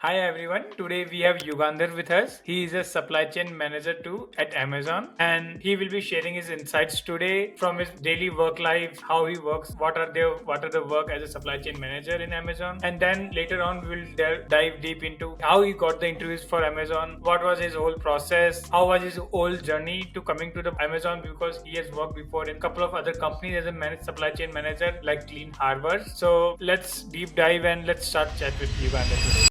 Hi everyone. Today we have Yogander with us. He is a supply chain manager too at Amazon, and he will be sharing his insights today from his daily work life, how he works, what are the work as a supply chain manager in Amazon, and then later on we'll dive deep into how he got the interviews for Amazon, what was his whole process, how was his whole journey to coming to the Amazon because he has worked before in a couple of other companies as a managed supply chain manager like Clean Harbor. So let's deep dive and let's start chat with Yogander today.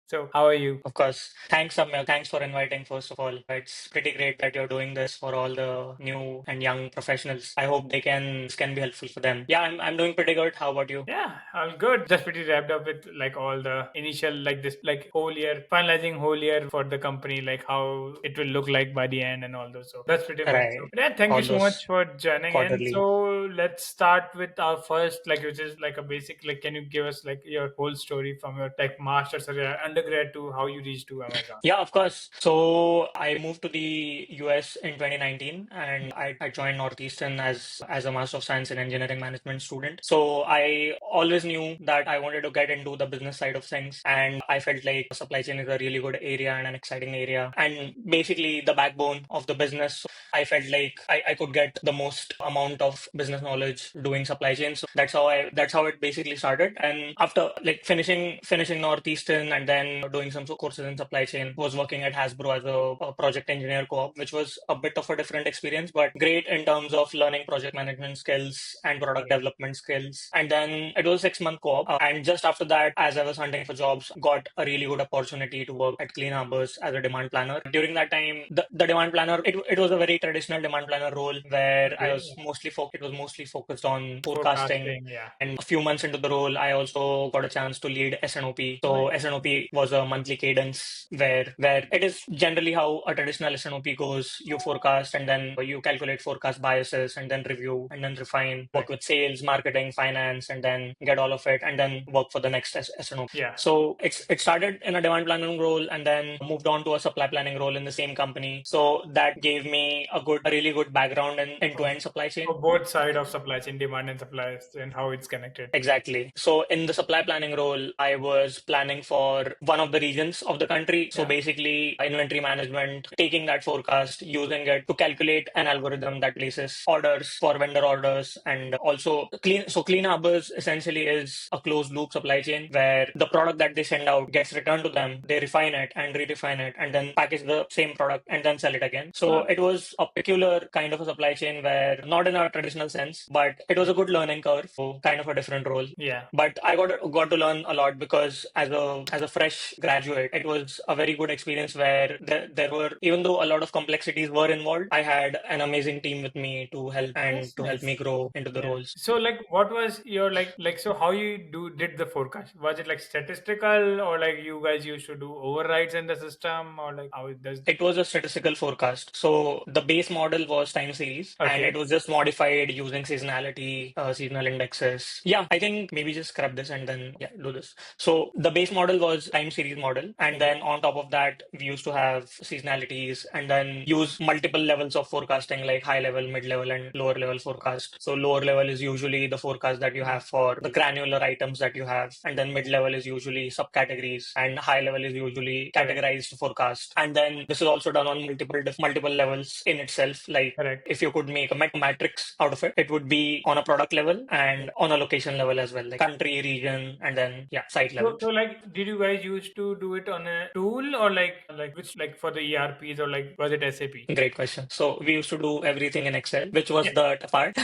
So, how are you? Of course. Thanks, Samyak. Thanks for inviting, first of all. It's pretty great that you're doing this for all the new and young professionals. I hope this can be helpful for them. Yeah, I'm doing pretty good. How about you? Yeah, all good. Just pretty wrapped up with like all the initial like this like whole year finalizing whole year for the company, like how it will look like by the end and all those. So that's pretty much. So Right. yeah, thank you All so much those for joining in. quarterly. So let's start with our first like which is like a basic like can you give us like your whole story from your tech master's or your undergrad to how you reached to Amazon? Yeah, of course. So I moved to the US in 2019 and I joined Northeastern as a Master of Science in Engineering Management student. So I always knew that I wanted to get into the business side of things. And I felt like supply chain is a really good area and an exciting area. And basically the backbone of the business. So I felt like I could get the most amount of business knowledge doing supply chain. So that's how it basically started. And after like finishing Northeastern and then doing some courses in supply chain, was working at Hasbro as a project engineer co-op, which was a bit of a different experience, but great in terms of learning project management skills and product development skills. And then it was a 6 month co-op. And just after that, as I was hunting for jobs, got a really good opportunity to work at Clean Harbors as a demand planner. During that time, the demand planner, it was a very traditional demand planner role where Okay. it was mostly focused on forecasting. Forecasting, yeah. And a few months into the role, I also got a chance to lead SNOP. So Nice. SNOP was a monthly cadence where it is generally how a traditional SNOP goes. You forecast and then you calculate forecast biases and then review and then refine, Right. work with sales, marketing, finance, and then get all of it and then work for the next SNOP. Yeah. So it started in a demand planning role and then moved on to a supply planning role in the same company. So that gave me a really good background in Of, end-to-end supply chain. of both side of supply chain, demand and supply and how it's connected. Exactly. So in the supply planning role, I was planning for one of the regions of the country. So Yeah. basically, inventory management, taking that forecast, using it to calculate an algorithm that places orders for vendor orders, and also clean. So Clean Harbors essentially is a closed loop supply chain where the product that they send out gets returned to them, they refine it and redefine it, and then package the same product and then sell it again. So Well, it was a peculiar kind of a supply chain where not in a traditional sense, but it was a good learning curve, so kind of a different role. yeah. But I got to learn a lot because as a fresh graduate, it was a very good experience where there were, even though a lot of complexities were involved, I had an amazing team with me That's to help me nice. grow into the Yeah. roles. So like what was your like so how you did the forecast? Was it like statistical or like you guys used to do overrides in the system or like how it does? It was a statistical forecast. So the base model was time series and Okay. it was just modified using seasonality, seasonal indexes. Yeah, I think maybe just scrub this and then yeah, do this. So the base model was time series model. And Okay. then on top of that, we used to have seasonalities and then use multiple levels of forecasting like high level, mid level, and lower level forecast. So lower level is usually the forecast that you have for the granular items that you have. And then mid level is usually subcategories and high level is usually Correct. categorized forecast. And then this is also done on multiple levels in itself. Like Correct. if you could make a matrix out of it, it would be on a product level and on a location level as well, like country, region, and then yeah, site level. So like did you guys used to do it on a tool or like which like for the ERPs or like was it SAP? Great question. So we used to do everything in Excel, which was Yeah. the tough part.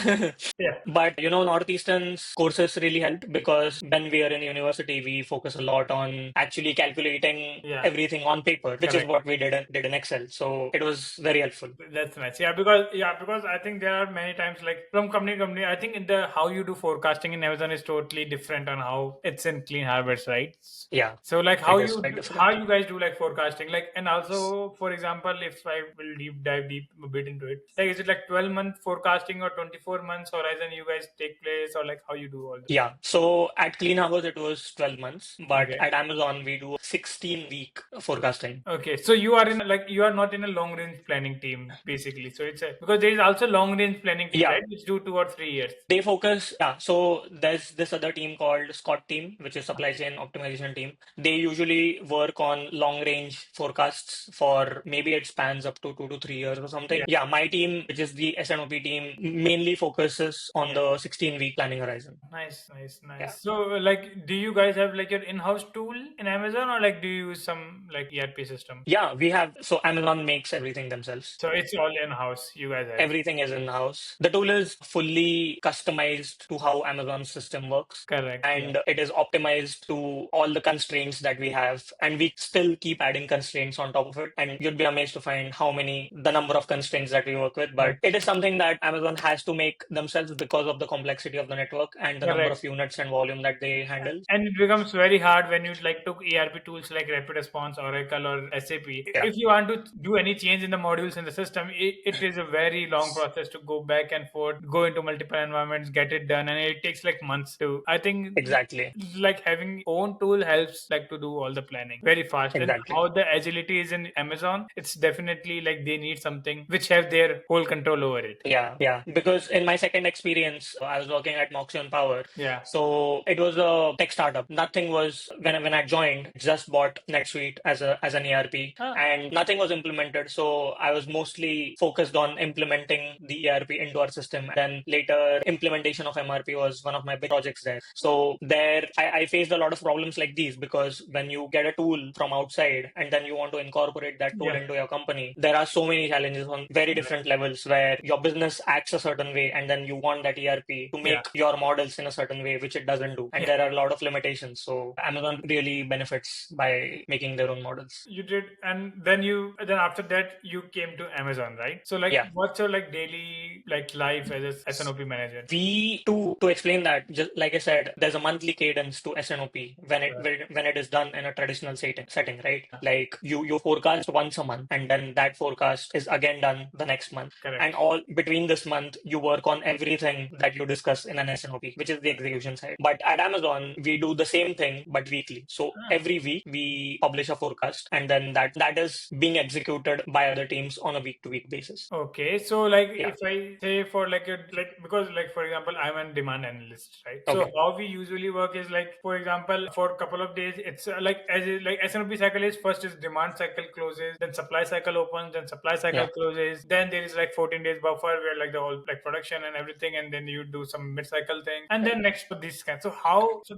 Yeah. But Northeastern's courses really helped because when we are in university, we focus a lot on actually calculating Yeah. everything on paper, which is Correct. what we did in Excel. So it was very helpful. That's nice. Yeah, because I think there are many times like from company to company. I think in the how you do forecasting in Amazon is totally different on how it's in Clean Harbors, right? Yeah, So like it is quite how different. you guys do like forecasting, like and also for example, if I will dive deep a bit into it, like is it like 12-month forecasting or 24 months horizon you guys take place or like how you do all this? Yeah. So at Clean Harbors, it was 12 months, but Okay. at Amazon, we do 16-week forecasting. Okay, so you are in like you are not in a long range planning team basically. So it's a because there is also long range planning team, Yeah. right? Which do 2 or 3 years. They focus, yeah. So there's this other team called Scott team, which is supply chain optimization team. They usually work on long range forecasts for maybe it spans up to 2 to 3 years or something. Yeah, my team, which is the SNOP team, mainly focuses on the 16-week planning horizon. Nice, nice, nice. Yeah. So, like, do you guys have like your in-house tool in Amazon, or like do you use some like ERP system? Yeah, we have. So Amazon makes everything themselves. So it's all in-house. You guys have. Everything is in-house. The tool is fully customized to how Amazon's system works. Correct. And it is optimized to all the constraints that we have. And we still keep adding constraints on top of it. And you'd be amazed to find the number of constraints that we work with. But it is something that Amazon has to make themselves because of the complexity of the network and the number of units and volume that they handle. And it becomes very hard when you like took ERP tools like Rapid Response, Oracle, or SAP. Yeah. If you want to do any change in the modules in the system, it is a very long process to go back and forth, go into multiple environments, get it done, and it takes like months to. I think Exactly. like having own tool helps like to do all the planning very fast. Exactly. And how the agility is in Amazon, it's definitely like they need something which have their whole control over it. Yeah, yeah. Because in my second experience, I was working at Moxion Power. Yeah. So it was a tech startup. Nothing was when I joined, just bought NetSuite as an ERP, and nothing was implemented. So I was mostly focused on implementing the ERP into our system. Then later, implementation of MRP was one of my big projects there. So there, I faced a lot of problems like these because when you get a tool from outside and then you want to incorporate that tool into your company, there are so many challenges on very different levels where your business acts a certain way and then you want that ERP to make your models in a certain way, which it doesn't do. And there are a lot of limitations. So Amazon really benefits by making their own models. You did, and then after that you came to Amazon, right? So like, what's your like daily like life as a SNOP manager? We to explain that, just like I said, there's a monthly cadence to SNOP when it is done in a traditional setting, right? Like you forecast once a month, and then that forecast is again done the next month. Correct. And all between this month, you work on everything that you discuss in an SNOP, which is the execution side. But at Amazon, we do the same thing but weekly. So every week we publish a forecast, and then that is being executed by other teams on a week-to-week basis. Okay, so like if I say for like because like for example I'm a demand analyst, right? So how we usually work is like, for example, for a couple of days it's like SNOP cycle is first is demand cycle closes, then supply cycle opens, then supply cycle closes, then there is like 14 days buffer where like the whole like production and everything, and then you do some mid cycle thing, and then next to this kind. So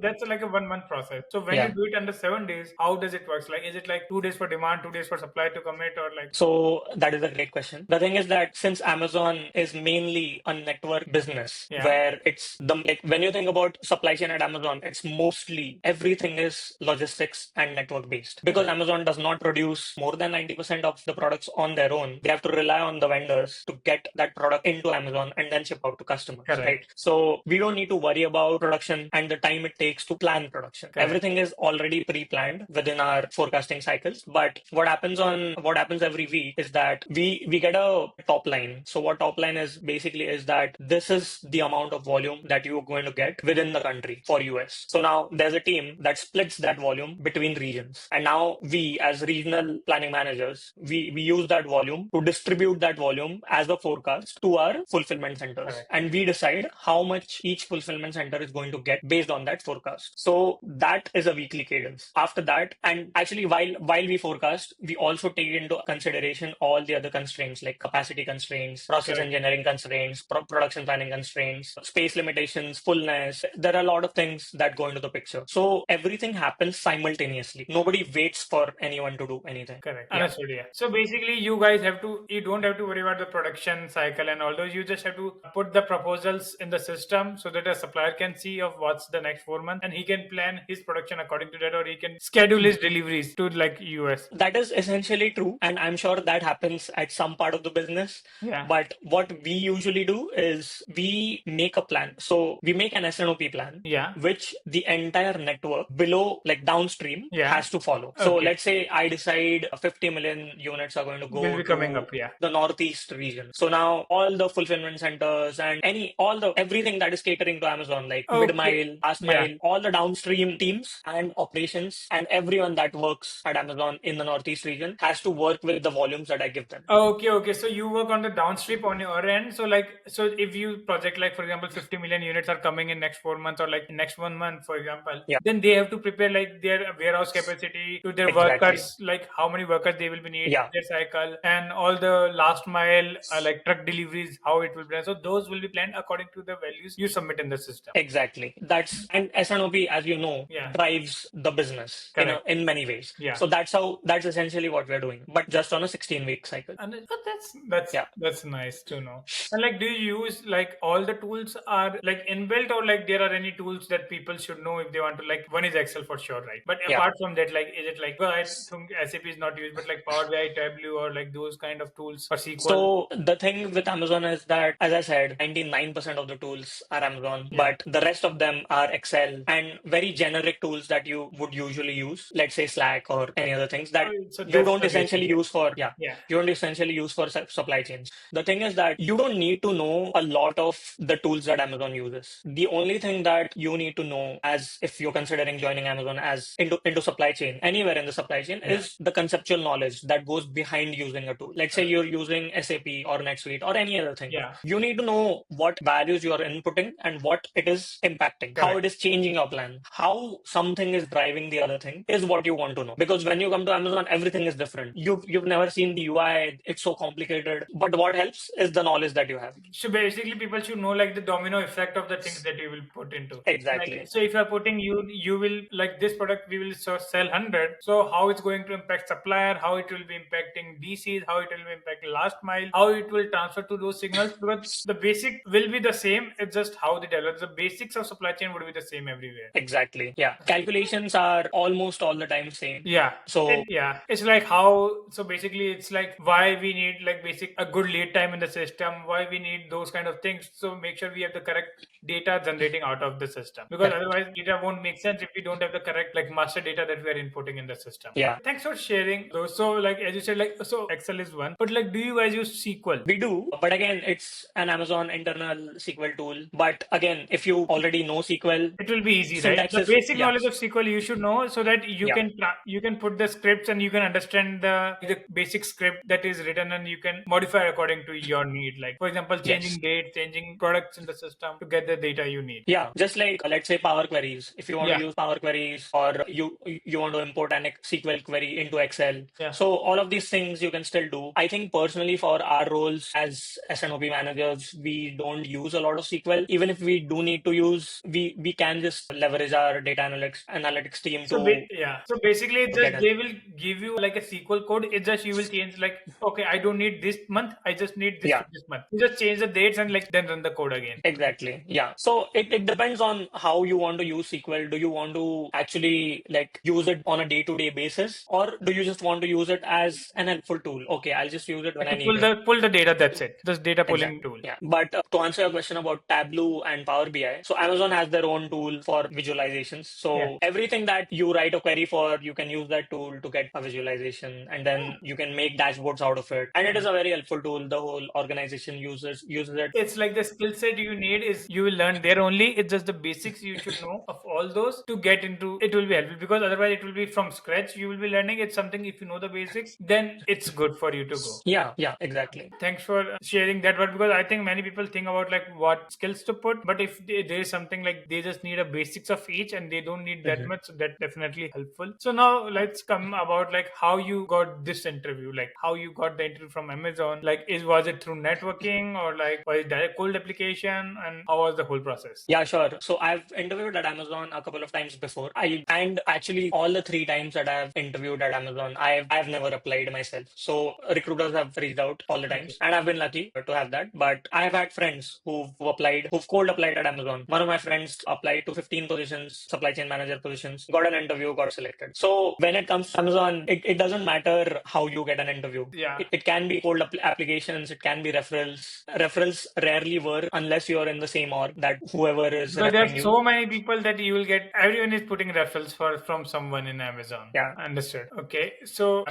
that's like a 1 month process. So when you do it under 7 days, how does it work? Like, is it like 2 days for demand, 2 days for supply to commit, or like? So that is a great question. The thing is that since Amazon is mainly a network business, where it's when you think about supply chain at Amazon, it's mostly everything is logistics and network based. Because Amazon does not produce more than 90% of the products on their own, they have to rely on the vendors to get that product into Amazon and then ship out to customers. Right? So we don't need to worry about production and the time it takes to plan production. Everything is already pre-planned within our forecasting cycles. But what happens every week is that we get a top line. So what top line is basically is that this is the amount of volume that you're going to get within the country for US. So now there's a team that splits that volume between regions. And now we as regional planning managers, we use that volume to distribute that volume as a forecast to our fulfillment centers. And we decide how much each fulfillment center is going to get based on that forecast. So that is a weekly cadence. After that, and actually while we forecast, we also take into consideration all the other constraints like capacity constraints, process engineering constraints, production planning constraints, space limitations, fullness. There are a lot of things that go into the picture. So everything happens simultaneously. Nobody waits for anyone to do anything. Correct. Understood. Yeah. So basically, you guys you don't have to worry about the production cycle and all those. You just have to put the proposals in the system so that a supplier can see of what's the next 4 months, and he can plan his production according to that, or he can schedule his deliveries to like US. That is essentially true, and I'm sure that happens at some part of the business. Yeah. But what we usually do is we make a plan. So we make an SNOP plan, which the entire network below, like downstream, has to follow. So let's say I decide 50 million units are going to go to the Northeast region. So now all the fulfillment centers and everything that is catering to Amazon, like mid-mile, last-mile, all the downstream teams and operations and everyone that works at Amazon in the Northeast region has to work with the volumes that I give them. Okay. So you work on the downstream on your end. So if you project like, for example, 50 million units are coming in next 4 months or like next 1 month, for example, then they have to prepare, like they their warehouse capacity, to their Exactly. workers, like how many workers they will be need, Yeah. their cycle, and all the last mile, like truck deliveries, how it will be. So those will be planned according to the values you submit in the system. Exactly. That's and S&OP, as you know, Yeah. drives the business Correct. in many ways. Yeah. So that's essentially what we're doing, but just on a 16-week cycle. And that's Yeah. that's nice to know. And like, do you use like all the tools are like inbuilt, or like there are any tools that people should know if they want to? Like one is Excel for sure, right? But Yeah. apart from that, like, is it like, well, I think SAP is not used, but like Power BI, Tableau, or like those kind of tools, or SQL? So the thing with Amazon is that, as I said, 99% of the tools are Amazon, Yeah. but the rest of them are Excel and very generic tools that you would usually use, let's say Slack or any other things that So you that's don't the essentially basic. use for, yeah, Yeah. you don't essentially use for supply chains. The thing is that you don't need to know a lot of the tools that Amazon uses. The only thing that you need to know, as if you're considering joining Amazon as into supply chain, anywhere in the supply chain, Yeah. is the conceptual knowledge that goes behind using a tool. Let's say you're using SAP or NetSuite or any other thing. Yeah. You need to know what values you are inputting and what it is impacting, how Correct. it is changing your plan, how something is driving the other thing is what you want to know. Because when you come to Amazon, everything is different. You've never seen the UI, it's so complicated. But what helps is the knowledge that you have. So basically, people should know like the domino effect of the things that you will put into. Exactly. Like, so if you're putting you will like this product, we will sell 100. So how it's going to impact supplier, how it will be impacting DCs, how it will be impacting last mile, how it will transfer to those signals. Because the basic will be the same. It's just how they develop. The basics of supply chain would be the same everywhere. Exactly. Yeah. Calculations are almost all the time same. Yeah. So Yeah, it's like how, so basically it's like why we need like basic a good lead time in the system, why we need those kind of things. So make sure we have the correct data generating out of the system, because correct. otherwise data won't make sense if we don't have the correct like master data that we are inputting in the system. Yeah. Thanks for sharing those. So like as you said, like, so Excel is one, but like, do you guys use SQL? We do, but again, it's an Amazon internal SQL tool. But again, if you already know SQL, It will be easy, right? syntax The is, basic yeah, knowledge of SQL you should know, so that you yeah, can put the scripts and you can understand the basic script that is written, and you can modify according to your need. Like for example, yes. changing dates, changing products in the system to get the data you need. Yeah, just like let's say Power Queries. If you want to Yeah. use Power Queries or you want to import an SQL query into Excel. Yeah. So all of these things you can still do. I think personally for our roles as S&OP managers, we don't use a lot of SQL. Even if we do need to use, we can just leverage our data analytics team So to yeah. So basically, it's get just it. they will give you like a SQL code. It's just you will change like, okay, I don't need this month. I just need this Yeah. for this month. You just change the dates and like then run the code again. Exactly. Yeah. So it depends on how you want to use SQL. Do you want to actually like use it on a day-to-day basis, or do you just want to use it as an helpful tool? Okay, I'll just use it when Like I to need it. pull the data. That's it. Just data pulling Exactly. tool. Yeah. But to answer your question about Tableau and Power BI, so Amazon has their own tool for visualizations. So Yeah. everything that you write a query for, you can use that tool to get a visualization, and then you can make dashboards out of it. And it is a very helpful tool. The whole organization uses it. It's like the skill set you need is you will learn there only. It's just the basics you should know of all those to get into it will be helpful, because otherwise it will be from scratch. You will be learning. It's something, if you know the basics, then it's good for you to go. Yeah. Yeah. Exactly. Thanks for sharing that one, because I think many people think about like what skills to put, but if there is something like they just need a basics of each and they don't need that Mhm. much, so that definitely helpful. So now let's come about like how you got this interview, like how you got the interview from Amazon. Like, was it through networking, or like was it direct cold application, and how was the whole process? Yeah, sure. So I've interviewed at Amazon a couple of times before. And actually all the three times that I've interviewed at Amazon, I've never applied myself. So recruiters have reached out all the Okay. times, and I've been lucky to have that. But I have had friends who've cold applied at Amazon. One of my friends applied to 15 positions, supply chain manager positions, got an interview, got selected. So when it comes to Amazon, it doesn't matter how you get an interview. Yeah. It can be cold applications, it can be referrals. Referrals rarely work unless you're in the same org that whoever is Because there referring are you. so many people that you will get. Everyone is putting referrals from someone in Amazon. Yeah. Understood. Okay. So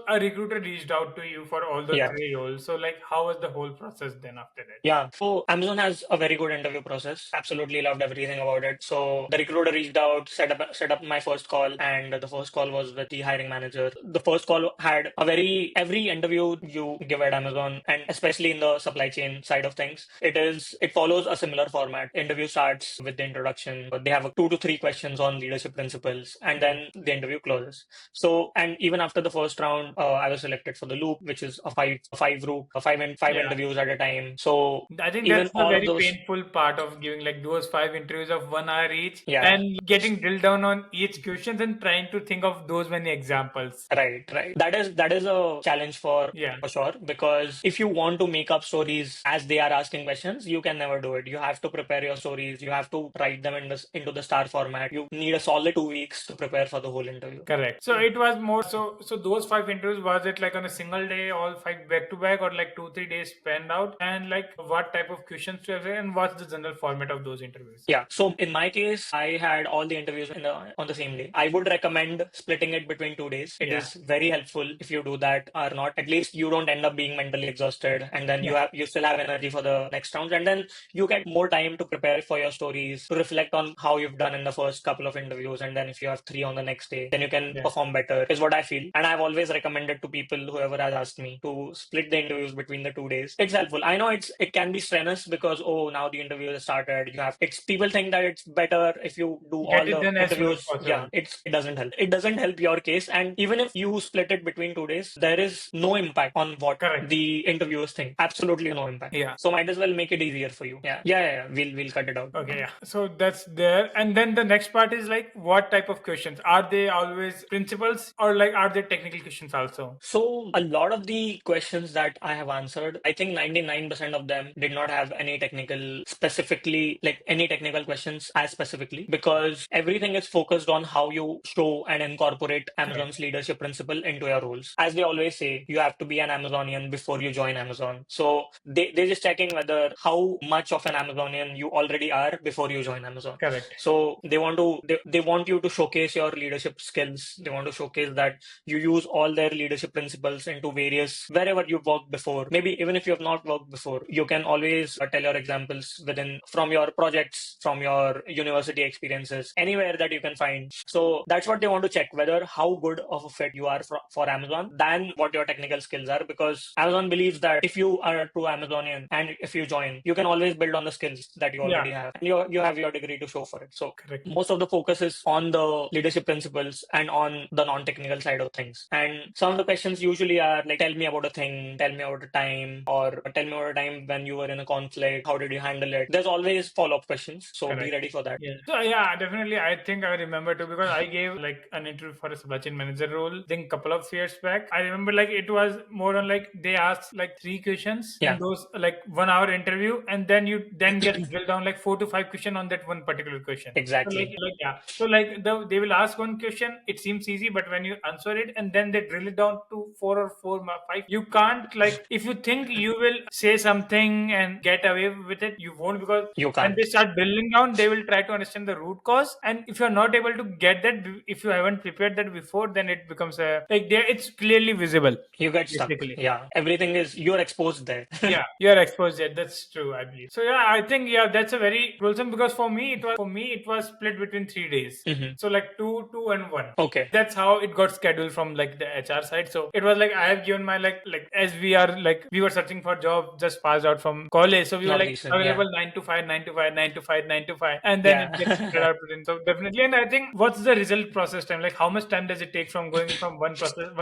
a recruiter reached out to you for all the Yeah. three roles. So like, how was the whole process then after that? Yeah. So Amazon has a very good interview process. Absolutely loved everything about it. So the recruiter reached out, set up my first call, and the first call was with the hiring manager. The first call had every interview you give at Amazon, and especially in the supply chain side of things, it follows a similar format. Interview starts with the introduction. They have 2 to 3 questions on leadership leadership principles, and then the interview closes. So, and even after the first round, I was selected for the loop, which is a five route, five Yeah. interviews at a time. So I think even that's the all of very those, painful part of giving like those 5 interviews of 1 hour each yeah. and getting drilled down on each question and trying to think of those many examples. Right, right. That is a challenge Yeah, for sure, because if you want to make up stories as they are asking questions, you can never do it. You have to prepare your stories. You have to write them into the star format. You need a solid 2 weeks to prepare for the whole interview. correct. So it was more so those 5 interviews, was it like on a single day, all 5 back to back, or like 2 3 days spanned out? And like what type of questions to have and what's the general format of those interviews? Yeah. So in my case, I had all the interviews on the same day. I would recommend splitting it between 2 days. It Yeah. is very helpful if you do that or not. At least you don't end up being mentally exhausted, and then Yeah. you still have energy for the next round, and then you get more time to prepare for your stories, to reflect on how you've done in the first couple of interviews, and then if you have three on the next day, then you can Yeah. perform better. Is what I feel, and I've always recommended to people, whoever has asked me, to split the interviews between the 2 days. It's helpful. I know it can be strenuous because, oh, now the interview has started. It's people think that it's better if you do all Get it the done as soon as interviews. possible. Yeah, it doesn't help. It doesn't help your case. And even if you split it between 2 days, there is no impact on what Correct. the interviewers think. Absolutely no impact. Yeah. So might as well make it easier for you. Yeah. We'll cut it out. Okay, yeah. So that's there. And then the next part is like what type of questions? Are they always principles or like are they technical questions also? So a lot of the questions that I have answered, I think 99% of them did not have any technical specifically, like any technical questions as specifically, because everything is focused on how you show and incorporate Amazon's leadership principle into your roles. As they always say, you have to be an Amazonian before you join Amazon. So they're just checking whether how much of an Amazonian you already are before you join Amazon. Correct. So they want you to showcase your leadership skills. They want to showcase that you use all their leadership principles into various wherever you've worked before. Maybe even if you have not worked before, you can always tell your examples from your projects, from your university experiences, anywhere that you can find. So that's what they want to check, whether how good of a fit you are for Amazon than what your technical skills are, because Amazon believes that if you are a true Amazonian and if you join, you can always build on the skills that you already have, and you have your degree to show for it. So Correct. most of the focus is on the leadership principles and on the non-technical side of things. And some of the questions usually are like, tell me about a thing, tell me about a time, or tell me about a time when you were in a conflict, how did you handle it? There's always follow-up questions, so Correct. be ready for that. Yeah. So yeah, definitely. I think I remember too because I gave like an interview for a supply chain manager role. I think couple of years back. I remember like it was more on like they asked like 3 questions in those like 1 hour interview, and then you then get drilled down like 4 to 5 questions on that one particular question. Exactly. So like yeah. So like they will ask one question. It seems easy, but when you answer it and then they drill it down to 5, you can't like if you think you will say something and get away with it, you won't because You when can't. they start drilling down, they will try to understand the root cause. And if you're not able to get that, if you haven't prepared that before, then it becomes a like there it's clearly visible. You get stuck. Basically. Yeah. Everything is, you're exposed there. Yeah, you're exposed there. That's true, I believe. So yeah, I think yeah, that's a very wholesome because for me it was split between 3 days. So like two and one. Okay. That's how it got scheduled from like the HR side. So it was like I have given my like as we were searching for job, just passed out from college. So we were like Northeastern, yeah. available 9 to 5, 9 to 5, 9 to 5, 9 to 5, and then Yeah. it gets spread out between. So definitely, and I think what's the result process time? Like how much time does it take from going from one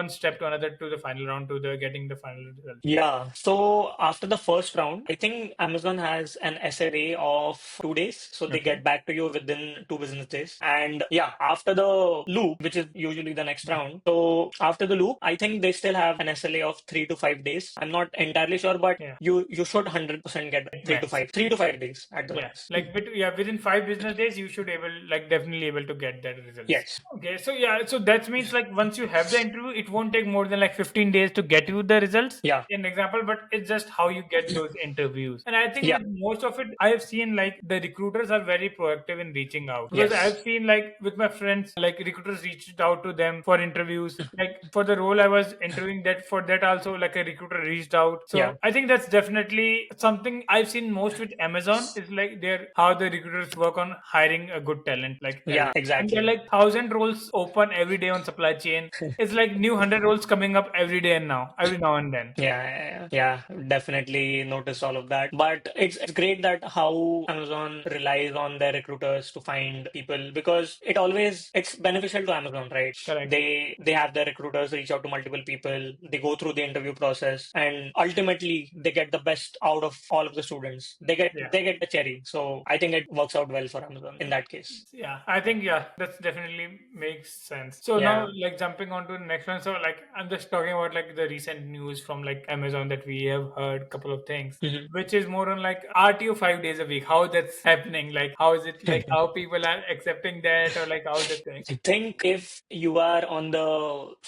step to another to the final round to the getting the final result? Yeah. So after the first round, I think Amazon has an SLA of 2 days. So they get back to you within 2 business days. And yeah, after the loop, which is usually the next round. So after the loop, I think they still have an SLA of 3 to 5 days. I'm not entirely sure, but you should 100% get 3 to 5 days at the max. Like within 5 business days, you should definitely able to get that results. Yes. Okay, so yeah, so that means like once you have the interview, it won't take more than like 15 days to get you the results. Yeah. An example, but it's just how you get those interviews. And I think Yeah. with most of it, I have seen like the recruiters are very proactive in reaching out because I've seen like with my friends, like recruiters reached out to them for interviews. Like for the role I was interviewing, that for that also like a recruiter reached out. So I think that's definitely something I've seen most with Amazon is like how the recruiters work on hiring a good talent. Like exactly. and there are like 1,000 roles open every day on supply chain. It's like new 100 roles coming up every day and every now and then. Yeah, definitely noticed all of that. But it's great that how Amazon relies on their recruiters to find people, because it's beneficial to Amazon, right? Correct. They have their recruiters reach out to multiple people, they go through the interview process, and ultimately they get the best out of all of the students. Yeah. They get the cherry. So I think it works out well for Amazon in that case. Yeah, I think that's definitely makes sense. So now, Yeah. like jumping on to the next one. So like I'm just talking about like the recent news from like Amazon that we have heard couple of things, Mhm. which is more on like RTO 5 days a week. How that's happening? Like how is it? Like how people are accepting that, or like how's that thing? I think if you are on the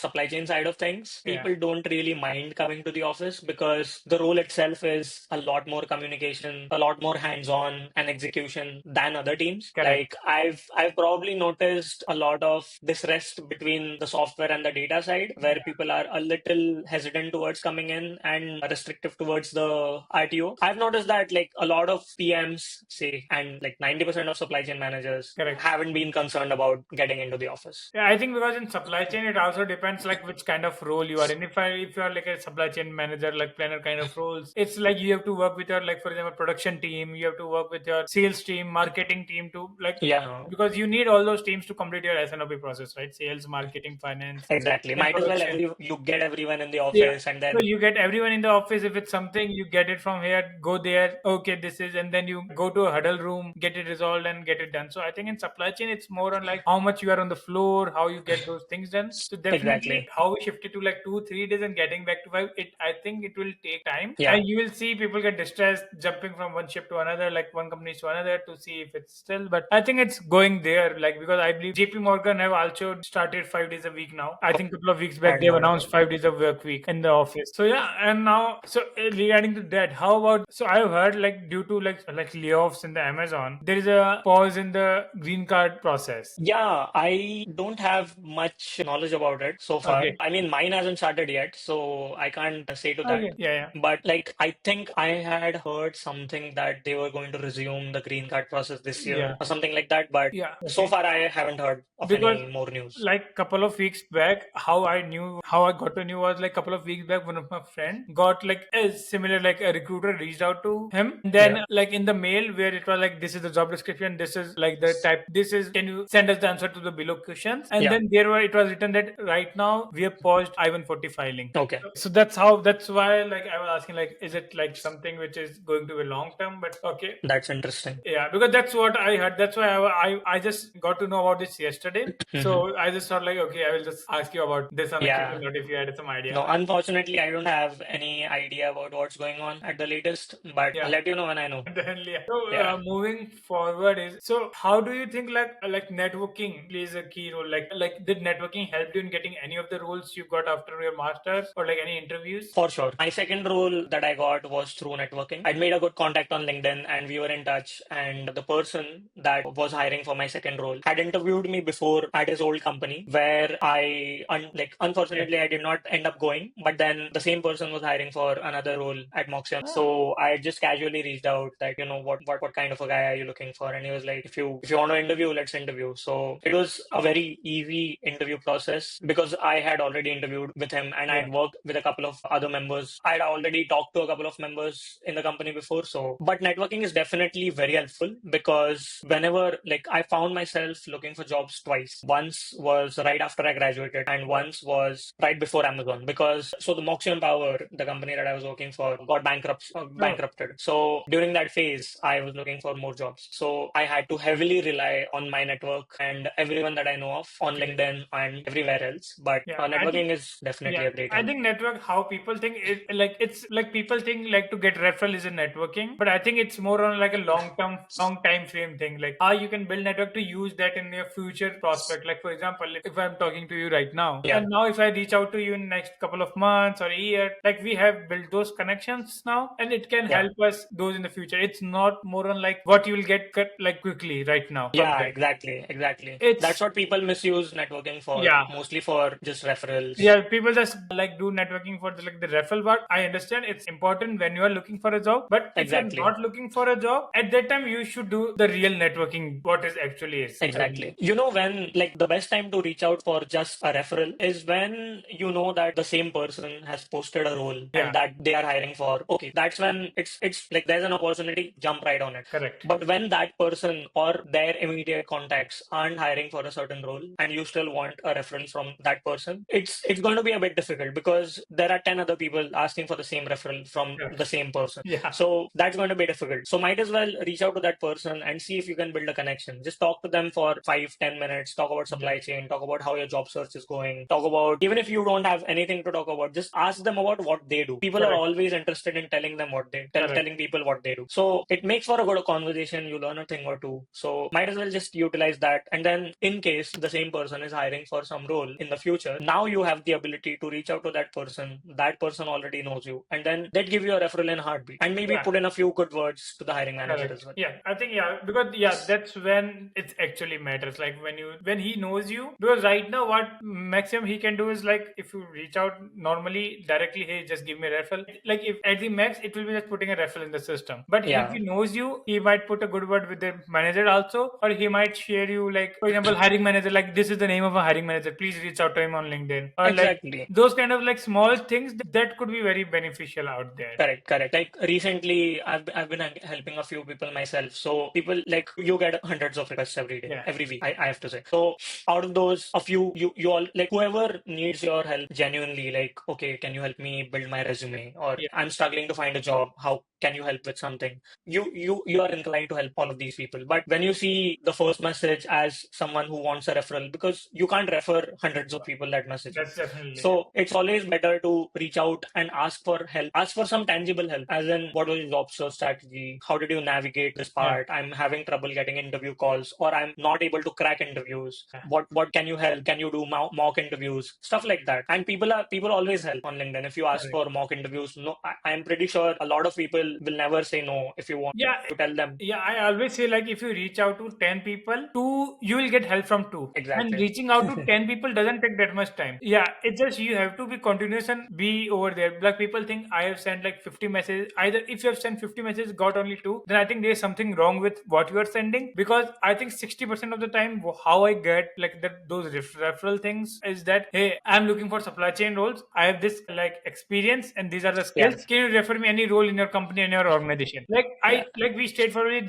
supply chain side of things, Yeah, people don't really mind coming to the office because the role itself is a lot more communication, a lot more hands-on and execution than other teams. correct, Like I've probably noticed a lot of disrest between the software and the data side where people are a little hesitant towards coming in and restrictive towards the RTO. I've noticed that like a lot of PMs say and like 90% of supply chain managers correct. haven't been concerned about getting into the office. Yeah, I think because in supply chain it also depends like which kind of role you are in. If you are like a supply chain manager, like planner kind of roles, it's like you have to work with your like for example production team, you have to work with your sales team, marketing team to like Yeah, because you need all those teams to complete your S&OP process, right? Sales, marketing, finance, exactly. then Might as well production. you get everyone in the Yeah. office and So then you get everyone in the office. If it's something, you get it from here, go there. Okay, this is, and then you go to a huddle room, get it resolved, and get it done. So I think in supply chain, it's more on like how much you are on the floor, how you get those things done. So definitely, exactly. how we shifted to like 2 3 days and getting back to five. I think it will take time, Yeah, and you will see people get distressed, jumping from one ship to another, like one company to another, to see if it's still. But I think it's going there, like because I believe JP Morgan have also started 5 days a week now. I think a couple of weeks back I'd they've heard about announced it. 5 days of work week in the office. So yeah, and now so regarding to that, how about so I've heard like due to like layoffs in the Amazon, there is a pause in the green card process. Yeah, I don't have much knowledge about it so far. Okay. I mean, mine hasn't started yet, so I can't say to that. Okay. Yeah. Yeah. But like, I think I had heard something that they were going to resume the green card process this Yeah. year or something like that. But Yeah. so Okay. far, I haven't heard of Because any more news. like couple of weeks back how I got to know was like couple of weeks back one of my friend got like a similar like a recruiter reached out to him, and then Yeah. like in the mail where it was like this is the job description, this is like the type, this is, can you send us the answer to the below questions, and Yeah. then there were it was written that right now we have paused I-140 filing. Okay. So that's why like I was asking like is it like something which is going to be long term, but okay. That's interesting. Yeah, because that's what I heard. That's why I just got to know about this yesterday. Mhm. So I just thought like, okay, I will just ask you about this on a quick Yeah. note if you had some idea. No, unfortunately, I don't have any idea about what's going on at the latest, but I'll Yeah. let you know when I know. Definitely. Yeah. So Yeah. moving forward is so how do you think like networking plays a key role? Like did networking help you in getting any of the roles you got after your masters or like any interviews? For sure. My second role that I got was through networking. I'd made a good contact on LinkedIn and we were in touch. And the person that was hiring for my second role had interviewed me before at his old company where Okay. unfortunately, I did not end up going. But then the same person was hiring for another role at Moxion. Ah, So I just casually reached out that, what kind of a guy are you looking for? And he was like, if you want to interview, let's interview. So it was a very easy interview process because I had already interviewed with him and I yeah. had worked with a couple of other members. I had already talked to a couple of members in the company before. So, but networking is definitely very helpful because whenever like I found myself looking for jobs twice. Once was right after I graduated and Yeah. once was right before Amazon because so the Moxion Power, the company that I was working for, got Oh, bankrupted. So during that phase, I was looking for more jobs. So I had to heavily rely on my network and everyone that I know of on okay. LinkedIn and everywhere else. But Yeah. I think networking is definitely yeah, a great I help. think network, how people think it like it's like people think like to get referral is a networking, but I think it's more on like a long time frame thing. Like how you can build network to use that in your future prospect. Like for example, if I'm talking to you right now, Yeah. and now if I reach out to you in next couple of months or a year, like we have built those connections now, and it can Yeah. help us those in the future. It's not more on like what you will get cut like quickly right now from Yeah, there. exactly. Exactly. That's It's what people misuse networking for, yeah. mostly for just referrals. Yeah, people just like do networking for like the referral part. I understand it's important when you are looking for a job, but if you're Exactly. not looking for a job, at that time you should do the real networking, what is actually is, I believe. Exactly. You know, when like the best time to reach out for just a referral is when you know that the same person has posted a role Yeah, and that they are hiring for. Okay, that's when it's like there's an opportunity, jump right on it. correct. But when that person or their immediate immediate contacts aren't hiring for a certain role and you still want a referral from that person, it's going to be a bit difficult because there are 10 other people asking for the same referral from Yeah. the same person. Yeah. So that's going to be difficult. So might as well reach out to that person and see if you can build a connection. Just talk to them for 5-10 minutes, talk about Yeah. supply chain, talk about how your job search is going, talk about, even if you don't have anything to talk about, just ask them about what they do. People are Correct. always interested in telling them what they Correct. telling people what they do. So it makes for a good conversation. You learn a thing or two. So might as well just utilize that. And then in case the same person is hiring for some role in the future, now you have the ability to reach out to that person. That person already knows you. And then that give you a referral in a heartbeat. And maybe Yeah. put in a few good words to the hiring manager as Correct. well. Yeah, I think because that's when it actually matters. Like when he knows you, because right now what maximum he can do is like if you reach out normally directly, hey, just give me a referral. Like if at the max it will be just putting a referral in the system. But if Yeah, he knows you, he might put a good word with the manager also, or he might share you like for example hiring manager like this is the name of a hiring manager. Please reach out to him on LinkedIn or like exactly. those kind of like small things that could be very beneficial out there. Correct, correct. Like recently, I've been helping a few people myself. So people like you get hundreds of requests every day, Yeah. every week. I have to say. So out of those, a few you all like whoever needs your help genuinely. Like, okay, can you help me build my resume? Or Yeah. I'm struggling to find a job. How can you help with something? You are inclined to help all of these people. But when you see the first message as someone who wants a referral, because you can't refer hundreds of people that message you. That's definitely. So it's always better to reach out and ask for help, ask for some tangible help, as in what was your job search strategy? How did you navigate this Yeah. part? I'm having trouble getting interview calls, or I'm not able to crack interviews. Yeah. What can you help? Can you do mock interviews? Stuff like that. And people always help on LinkedIn. If you ask Correct. for mock interviews, no, I'm pretty sure a lot of people will never say no if you want Yeah, to tell them. yeah. I always say like if you reach out to 10 people, two you will get help from two. And Exactly. reaching out to 10 people doesn't take that much time. Yeah, it's just you have to be continuous and be over there. Like people think I have sent like 50 messages. Either if you have sent 50 messages, got only two, then I think there's something wrong with what you are sending. Because I think 60% of the time, how I get like those referral things is that hey, I'm looking for supply chain roles. I have this like experience and these are the Yeah. skills. Can you refer me any role in your company and your organization? Like Yeah. we straightforwardly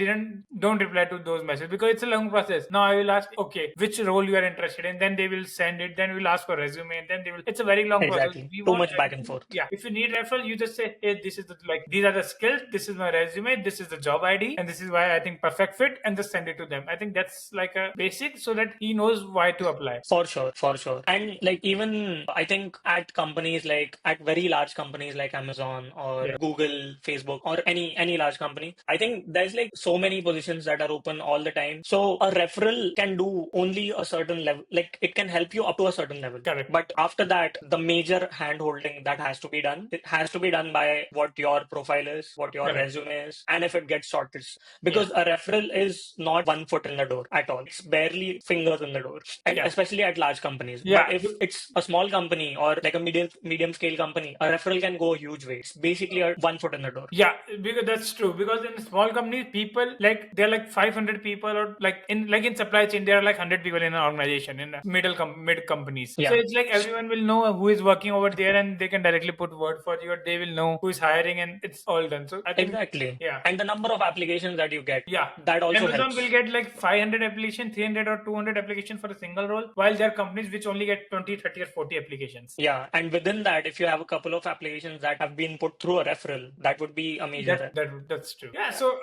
don't reply to those messages because it's a long process. Now I will ask, okay, which role you are interested in, then they will send it, then we'll ask for resume, and then they will it's a very long process. Exactly. We Too want much back and forth. yeah. If you need referral, you just say, hey, this is the like these are the skills, this is my resume, this is the job ID, and this is why I think perfect fit, and just send it to them. I think that's like a basic so that he knows why to apply. For sure, for sure. And like even I think at companies like at very large companies like Amazon or Yeah. Google, Facebook or any large company, I think there's like so many positions that are open all the time. So a referral can do only a certain level, like it can help you up to a certain level. Correct. But after that, the major hand holding that has to be done, it has to be done by what your profile is, what your Correct. resume is, and if it gets shortlisted. Yeah. Because a referral is not one foot in the door at all. It's barely fingers in the door, and Yeah. especially at large companies. Yeah. But if it's a small company or like a medium scale company, a referral can go a huge way. It's basically a one foot in the door. Yeah, because that's true. Because in small companies, people like they're like 500 people, or like in supply chain, there are like 100 people in an organization in mid companies. So Yeah, it's like everyone will know who is working over there, and they can directly put word for you, or they will know who is hiring, and it's all done. So I think exactly. yeah, And the number of applications that you get, yeah. that also Amazon will helps. get like 500 application, 300 or 200 application for a single role, while there are companies which only get 20, 30 or 40 applications. Yeah, and within that, if you have a couple of applications that have been put through a referral, that would be a major help. That's true. Yeah. So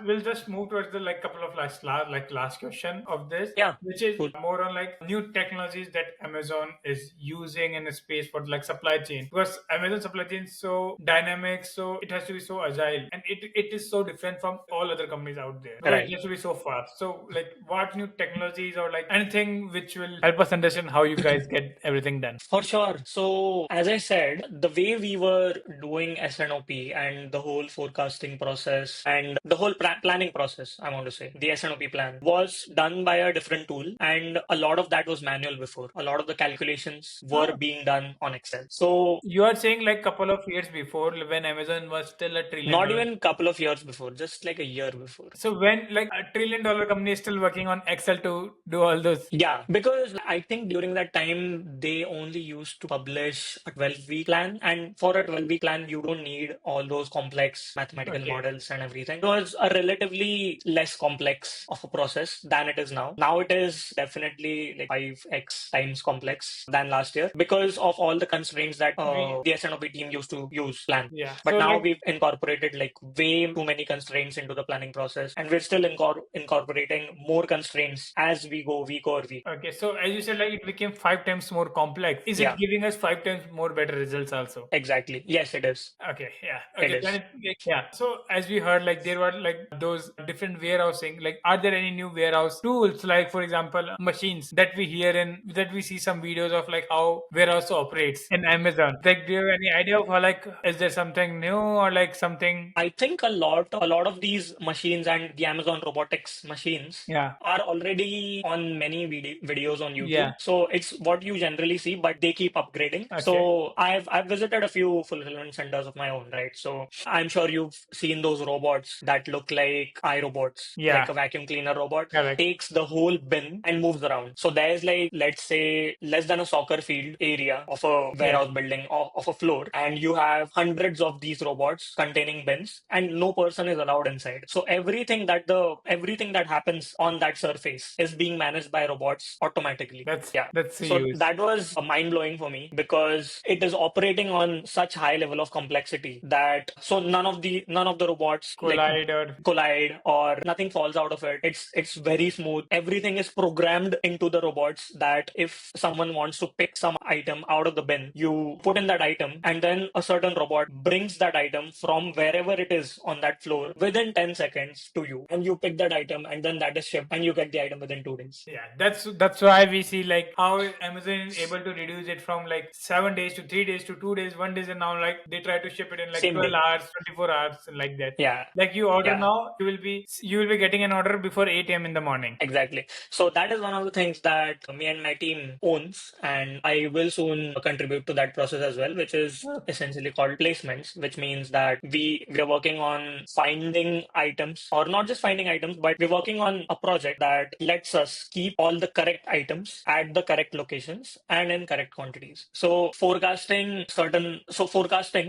we'll just move towards the like couple of last question of this, Yeah, which is cool. more on like new technologies that Amazon is using in a space for like supply chain, because Amazon supply chain is so dynamic, so it has to be so agile, and it is so different from all other companies out there because it Right. has to be so fast. So like what new technologies or like anything which will help us understand how you guys get everything done. For sure. So, as I said, the way we were doing SNOP and the whole forecasting process and the whole planning process, I want to say, the SNOP plan was done by a different tool. And a lot of that was manual before. A lot of the calculations were Oh. being done on Excel. So, You are saying like couple of years before when Amazon was still a trillion not dollar. even a couple of years before, just like a year before. So when like a $1 trillion company is still working on Excel to do all those. Yeah, because I think during that time they only used to publish a 12-week plan, and for a 12-week plan, you don't need all those complex complex mathematical Okay. models and everything. It was a relatively less complex of a process than it is now. Now it is definitely like 5x times complex than last year because of all the constraints that We the SNOP team used to use plan. yeah. But So now like we've incorporated like way too many constraints into the planning process, and we're still incorporating more constraints as we go week over week. okay. So as you said, like it became 5 times more complex. Is it Yeah, giving us 5 times more better results also? exactly. Yes, it is. Okay, yeah. It Okay, then is. yeah. So as we heard, like there were like those different warehousing. Like, are there any new warehouse tools? Like, for example, machines that we hear in that we see some videos of like how warehouse operates in Amazon. Like, do you have any idea of how like is there something new or like something? I think a lot of these machines and the Amazon robotics machines Yeah, are already on many videos on yeah. YouTube. So it's what you generally see, but they keep upgrading. Okay. So I've visited a few fulfillment centers of my own, right? So I'm sure you've seen those robots that look like iRobots, like Yeah. a vacuum cleaner robot Correct. takes the whole bin and moves around. So there's like, let's say, less than a soccer field area of a Yeah. warehouse building of a floor, and you have hundreds of these robots containing bins, and no person is allowed inside. So everything that happens on that surface is being managed by robots automatically. Yeah. That's the So use. that was mind blowing for me because it is operating on such high level of complexity that so none of the robots like Collide or collide or nothing falls out of it. It's very smooth. Everything is programmed into the robots that if someone wants to pick some item out of the bin, you put in that item and then a certain robot brings that item from wherever it is on that floor within 10 seconds to you, and you pick that item and then that is shipped and you get the item within 2 days. yeah, that's why we see like how Amazon is able to reduce it from like 7 days to 3 days to 2 days, 1 day, and now like they try to ship it in like Same 12 day. hours, 24 hours, and like that. Yeah. Like you order Yeah. now, you will be getting an order before 8 a.m. in the morning. Exactly. So that is one of the things that me and my team owns, and I will soon contribute to that process as well, which is essentially called placements, which means that we're working on finding items, or not just finding items, but we're working on a project that lets us keep all the correct items at the correct locations and in correct quantities. So forecasting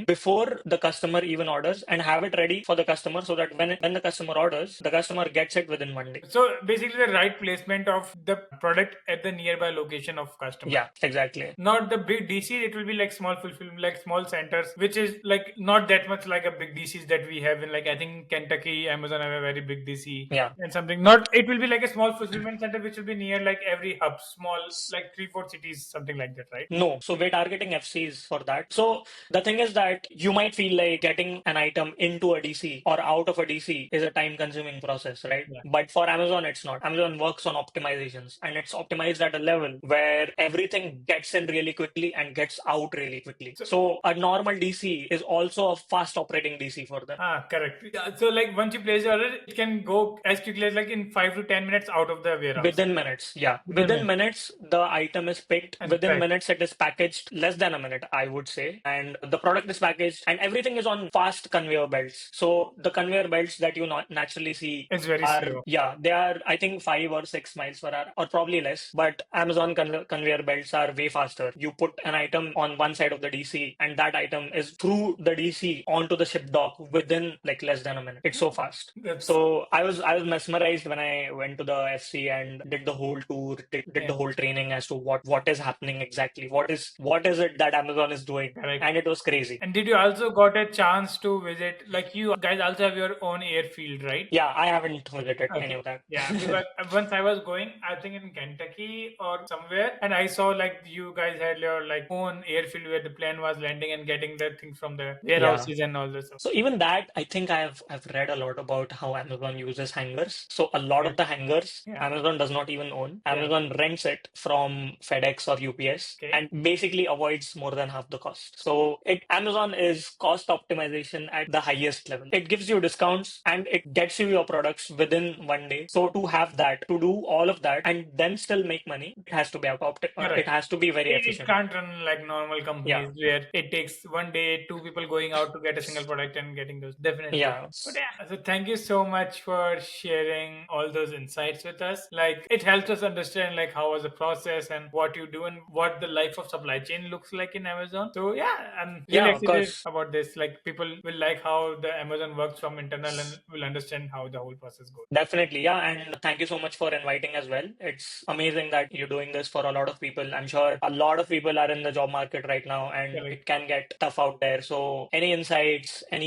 before the customer even orders and have it ready for the customer so that when the customer orders, the customer gets it within 1 day. So basically, the right placement of the product at the nearby location of customer. Yeah, exactly. Not the big DCs, it will be like small fulfillment, like small centers, which is like not that much like a big DCs that we have in like I think Kentucky, Amazon have a very big DC Yeah. and something. Not it will be like a small fulfillment center which will be near like every hub, small like 3-4 cities, something like that, right? No, so we're targeting FCs for that. So the thing is that you might feel like getting an item into a DC or out of a DC is a time consuming process, right? Yeah. But for Amazon, it's not. Amazon works on optimizations, and it's optimized at a level where everything gets in really quickly and gets out really quickly. So a normal DC is also a fast operating DC for them. Correct. Yeah, so like once you place the order, it can go as quickly as like in 5 to 10 minutes out of the warehouse. Within minutes, yeah. Within Within minutes. minutes, the item is picked. And Within packed. minutes, it is packaged. Less than a minute, I would say. And the product is packaged, and everything is on fast conveyor belts. So the conveyor belts that you not naturally see It's very are, slow. yeah, they are, I think, 5 or 6 miles per hour, or probably less. But Amazon conveyor belts are way faster. You put an item on one side of the DC, and that item is through the DC onto the ship dock within like less than a minute. It's so fast. That's So I was mesmerized when I went to the FC and did the whole tour, did Yeah. the whole training as to what is happening exactly. What is it that Amazon is doing? correct. And it was crazy. And did you also got a chance to visit? Like you guys also have your own airfield, right? Yeah, I haven't visited any Okay. of that. Yeah, because once I was going, I think in Kentucky or somewhere, and I saw like you guys had your like own airfield where the plane was landing and getting the things from the Yeah. warehouses and all this. So even that, I think I've read a lot about how Amazon uses hangars. So a lot Yeah. of the hangars, Yeah. Amazon does not even own. Yeah. Amazon rents it from FedEx or UPS Okay. and basically avoids more than half the cost. So Amazon is cost optimization at the highest level. It gives you discounts and it gets you your products within 1 day. So to have that, to do all of that and then still make money, it has to be Correct. it has to be very It efficient. can't run like normal companies where it takes 1 day, two people going out to get a single product and getting those. Definitely. Yeah. But yeah, so thank you so much for sharing all those insights with us. Like it helps us understand like how was the process and what you do and what the life of supply chain looks like in Amazon. So yeah, I'm really Yeah, of excited course. about this. Like people will like how the Amazon works from internal and will understand how the whole process goes. Definitely, yeah. And thank you so much for inviting as well. It's amazing that you're doing this for a lot of people. I'm sure a lot of people are in the job market right now and Correct. it can get tough out there. So any insights, and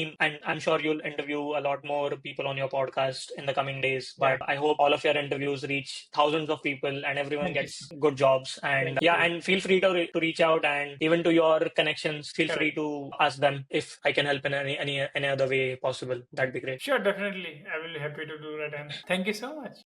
I'm sure you'll interview a lot more people on your podcast in the coming days. Yeah. But I hope all of your interviews reach thousands of people and everyone Thank you. gets good jobs. And Thank yeah, you. and feel free to reach out, and even to your connections, feel free Correct. to ask them if I can help in any other way possible. That'd be great. Sure, definitely. I will be happy to do that. And thank you so much.